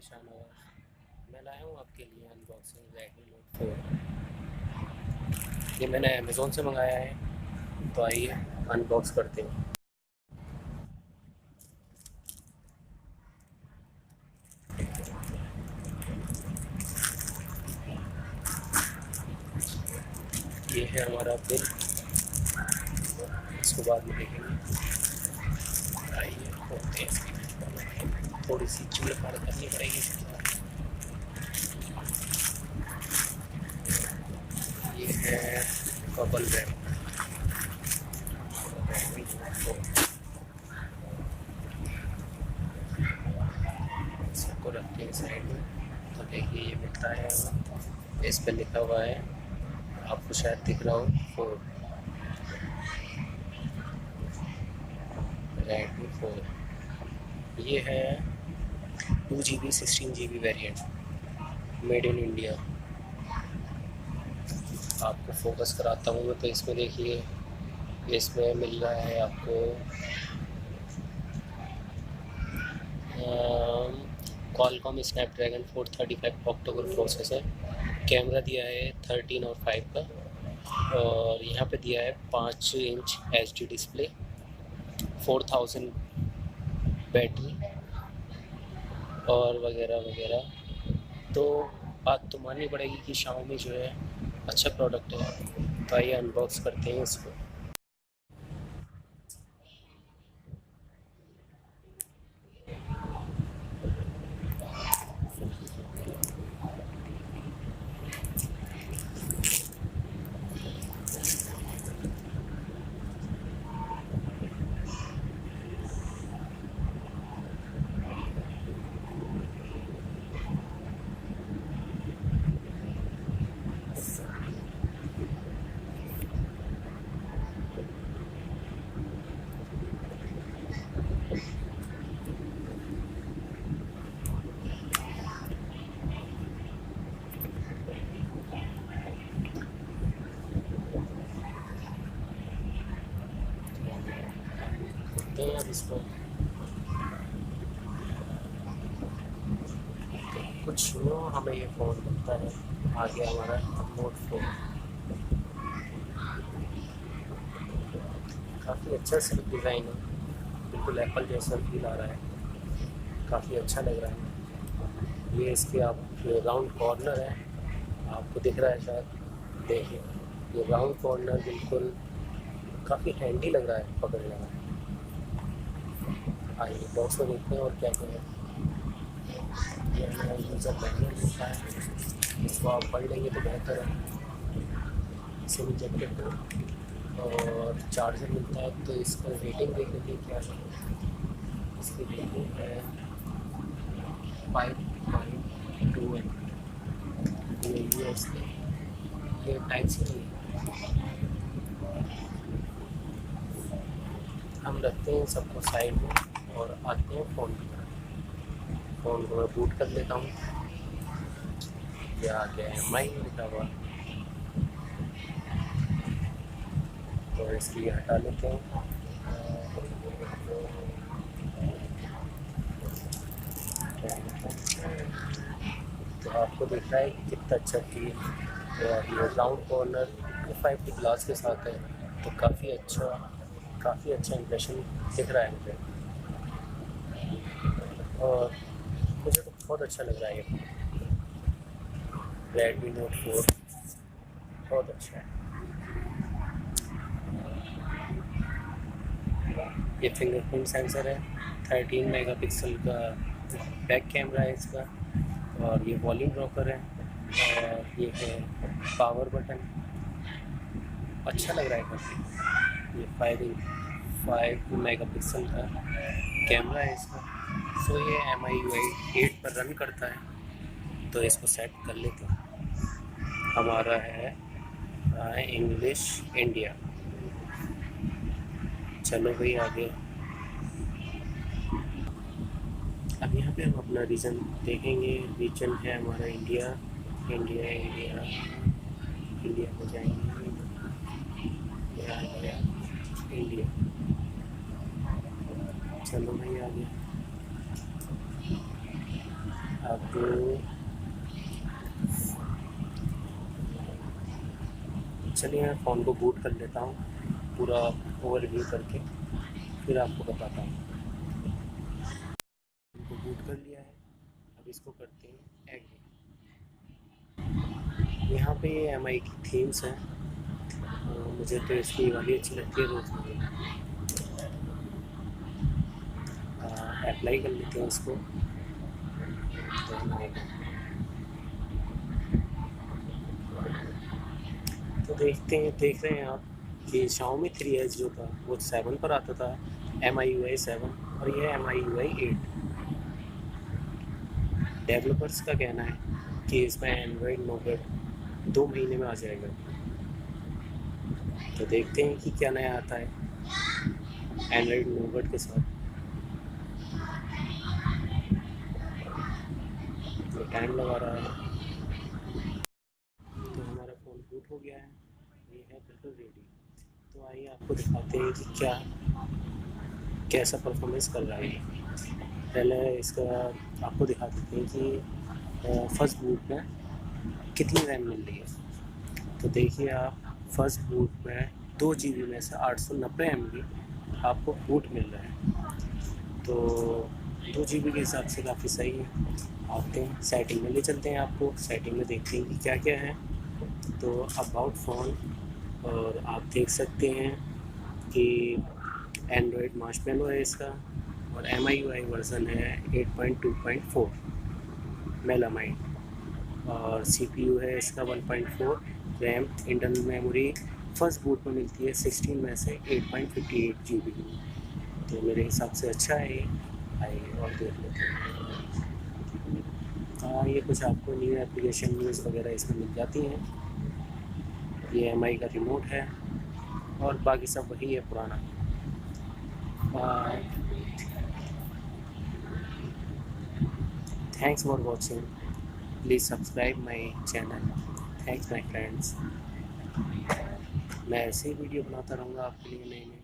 शाहनवाज। मैं लाया हूँ आपके लिए अनबॉक्सिंग रेडमी नोट 4। ये मैंने अमेज़ोन से मंगाया है, तो आइए अनबॉक्स करते हैं। ये है हमारा बिल, इसको बाद में देखेंगे। आइए खोलते हैं इसकी, थोड़ी सी चूड़-फाड़ करनी पड़ेगी इसके साथ। ये है बबल रैप रेडमी नोट 4। इसको रखते हैं साइड में। तो देखिए ये मिलता है हमें, इस पर लिखा हुआ है, आपको शायद दिख रहा हो, 4 रेडमी 4। ये है 2 GB 16 GB variant, made in India. आपको फोकस कराता हूँ मैं। तो इसमें देखिए, इसमें मिल रहा है आपको Qualcomm Snapdragon 435 octa-core processor. Camera दिया है 13 और 5 का, और यहाँ पे दिया है 5 इंच HD डिस्प्ले, 4000 बैटरी और वगैरह वगैरह। तो बात तो माननी पड़ेगी कि शाओमी जो है अच्छा प्रोडक्ट है। तो आइए अनबॉक्स करते हैं इसको। तो अब इसको कुछ नो हमें ये फ़ोन मिलता है। आ गया हमारा नोट 4। काफ़ी अच्छा सिर्फ डिज़ाइन है, बिल्कुल एप्पल जैसा फील आ रहा है, काफ़ी अच्छा लग रहा है। ये इसके आप राउंड कॉर्नर है, आपको दिख रहा है शायद, देखिए ये राउंड कॉर्नर बिल्कुल काफ़ी हैंडी लग रहा है पकड़ने में। आइए बॉक्स में देखते हैं और क्या क्या है। ये हमें यूज़र मैनुअल मिलता है, इसको आप पढ़ लेंगे तो बेहतर है। इसे भी चेक करते हैं। और चार्जर मिलता है, तो इसका रेटिंग देख लीजिए क्या है। इसकी रेटिंग है 5.2 है। ये USB, ये टाइप सी नहीं है। हम रखते हैं सबको साइड में और आते हैं फ़ोन की तरफ। फ़ोन को मैं बूट कर लेता हूँ। क्या क्या है, माई लिखा हुआ, तो इसलिए हटा लेते हैं। तो आपको दिख रहा है कि कितना अच्छा फील, और ये राउंड कॉर्नर F5 की ग्लास के साथ है, तो काफ़ी अच्छा इंप्रेशन दिख रहा है मुझे। और मुझे तो बहुत अच्छा लग रहा है ये रेडमी नोट 4, बहुत अच्छा है। ये फिंगरप्रिंट सेंसर है, 13 मेगापिक्सल का बैक कैमरा है इसका, और ये वॉल्यूम रॉकर है, और ये है पावर बटन। अच्छा लग रहा है काफ़ी। ये 5 मेगापिक्सल का कैमरा है इसका। सो ये MIUI 8 पर रन करता है। तो इसको सेट कर लेते हैं। हमारा है इंग्लिश इंडिया। चलो भाई आगे। अब यहाँ पे हम अपना रीजन देखेंगे। रीजन है हमारा इंडिया, इंडिया इंडिया इंडिया में जाएंगे। आ गया इंडिया। चलो भाई आगे। अब चलिए मैं फ़ोन को बूट कर लेता हूँ, पूरा ओवरव्यू करके फिर आपको बताता हूँ। इनको बूट कर लिया है, अब इसको करते हैं एग्री। यहाँ पे MI की थीम्स हैं, मुझे तो इसकी वाली अच्छी लगती है, रोज़ अप्लाई कर लेते हैं इसको। तो देख रहे हैं आप कि Xiaomi 3S जो था वो 7 पर आता था, MIUI 7, और ये MIUI 8। डेवलपर्स का कहना है कि इसमें एंड्रॉयड नोगेट 2 महीने में आ जाएगा। तो देखते हैं कि क्या नया आता है एंड्रॉयड नोगेट के साथ। तो टाइम लगा रहा है। तो हमारा फ़ोन बूट हो गया है, ये है बिल्कुल रेडी। तो आइए आपको दिखाते हैं कि कैसा परफॉर्मेंस कर रहा है। पहले इसका आपको दिखा देते हैं कि फर्स्ट बूट में कितनी रैम मिल रही है। तो देखिए आप, फर्स्ट बूट में 2 GB में से 890 MB आपको बूट मिल रहा है। तो 2 GB के हिसाब से काफ़ी सही है। आते हैं सेटिंग में, ले चलते हैं आपको। सेटिंग में देखते हैं कि क्या क्या है। तो अबाउट फ़ोन, और आप देख सकते हैं कि एंड्रॉयड मार्शमैलो है इसका, और MIUI वर्ज़न है 8.2.4 मेलामाइन, और CPU है इसका 1.4, RAM internal memory first boot में मिलती है 16 में से 8.58 GB की। तो मेरे हिसाब से अच्छा है ये। आइए और देख लेते हैं। हाँ, ये कुछ आपको न्यू एप्लीकेशन न्यूज़ वगैरह इसमें मिल जाती हैं। ये MI का रिमोट है, और बाकी सब वही है पुराना। Thanks for watching, please subscribe my channel. Thanks my friends. मैं ऐसे ही वीडियो बनाता रहूँगा आपके लिए नई नई।